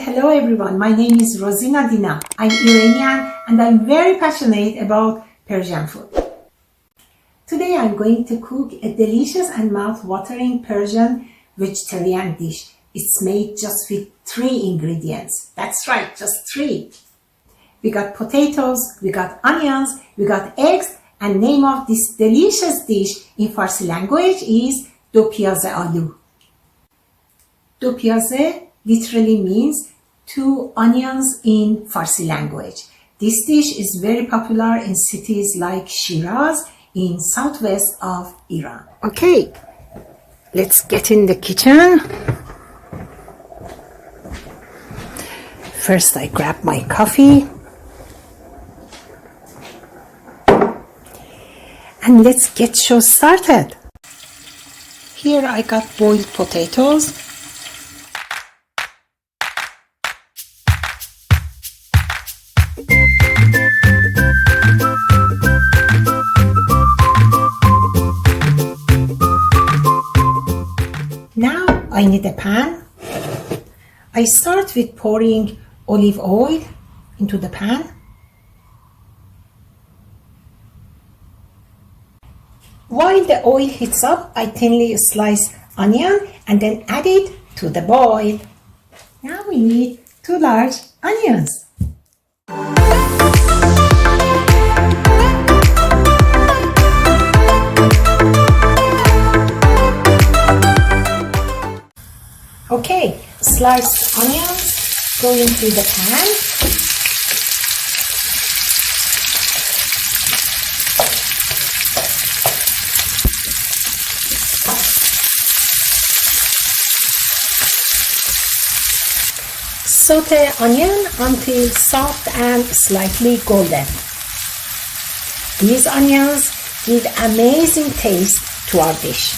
hello everyone. My name is Rosina Dina. I'm Iranian and I'm very passionate about Persian food. Today I'm going to cook a delicious and mouth-watering Persian vegetarian dish. It's made just with 3 ingredients. That's right, just 3. We got potatoes, we got onions, we got eggs, and name of this delicious dish in Farsi language is Dopiaze Aloo. Dopiaze literally means 2 onions in Farsi language. This dish is very popular in cities like Shiraz in southwest of Iran. Okay, let's get in the kitchen. First I grab my coffee. And let's get show started. Here I got boiled potatoes. Now I need a pan. I start with pouring olive oil into the pan. While the oil heats up, I thinly slice onion and then add it to the boil. Now we need 2 large onions. Okay, sliced onions go into the pan. Saute onion until soft and slightly golden. These onions give amazing taste to our dish.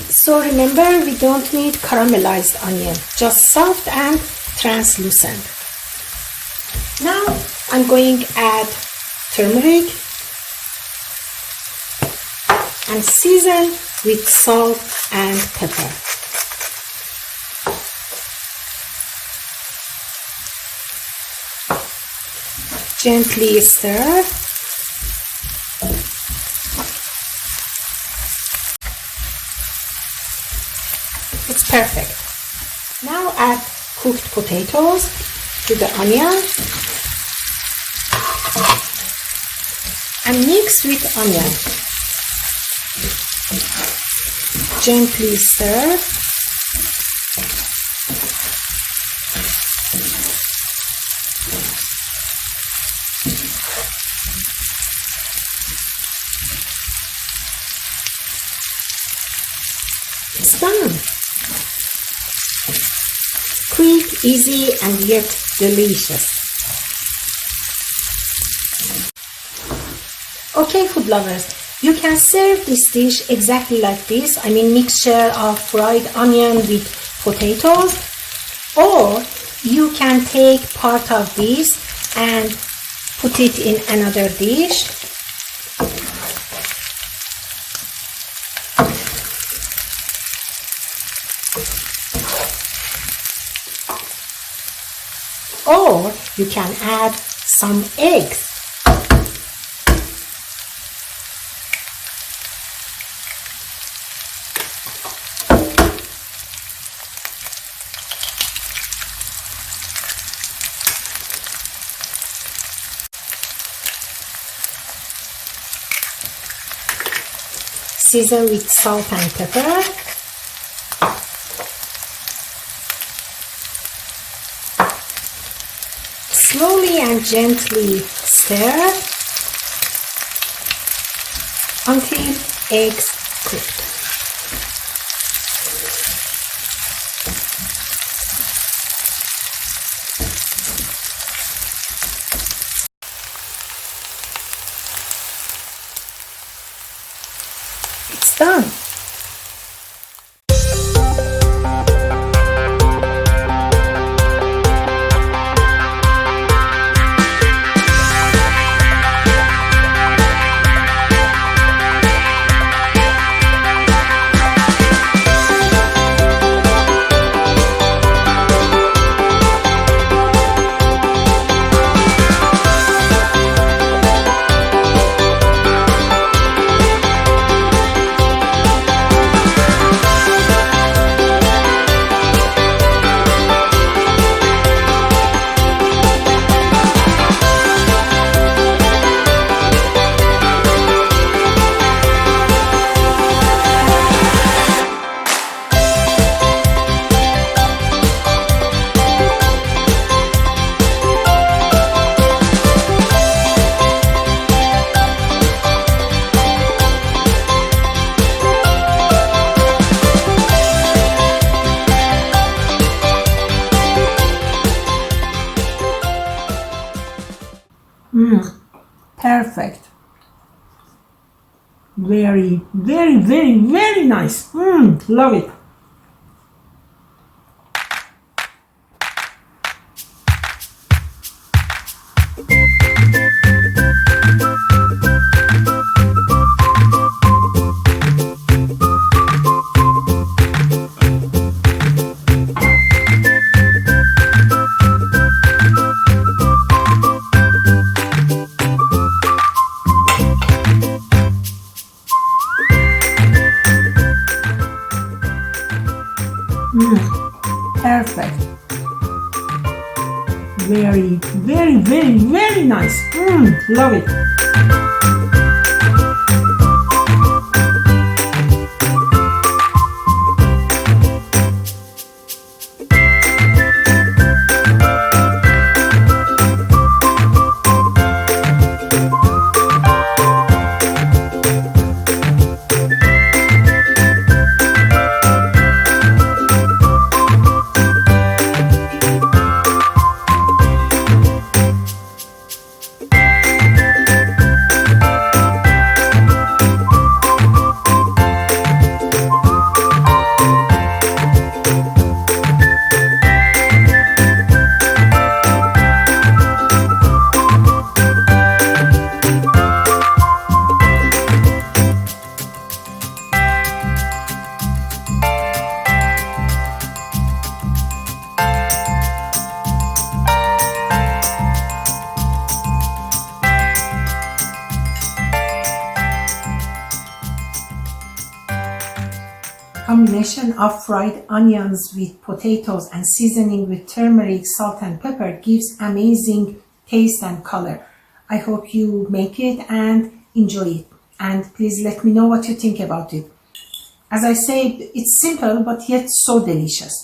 So remember, we don't need caramelized onion, just soft and translucent. Now I'm going to add turmeric and season with salt and pepper. Gently stir. It's perfect. Now add cooked potatoes to the onion and mix with onion. Gently stir. It's done. Quick, easy, and yet delicious. Okay, food lovers, you can serve this dish exactly like this. I mean, mixture of fried onion with potatoes, or you can take part of this and put it in another dish. Or you can add some eggs. Season with salt and pepper. Slowly and gently stir until eggs cooked. It's done. Perfect. Very, very, very, very nice. Love it. Perfect. Very, very, very, very nice. Love it. Combination of fried onions with potatoes and seasoning with turmeric, salt and pepper gives amazing taste and color. I hope you make it and enjoy it. And please let me know what you think about it. As I said, it's simple but yet so delicious.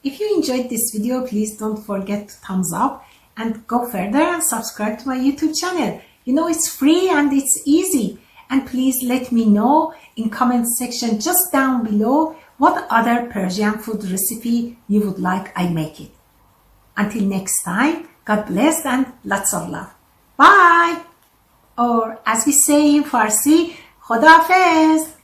If you enjoyed this video, please don't forget to thumbs up and go further and subscribe to my YouTube channel. You know, it's free and it's easy. And please let me know in comment section just down below what other Persian food recipe you would like I make it. Until next time, God bless and lots of love. Bye! Or as we say in Farsi, Khuda Hafiz.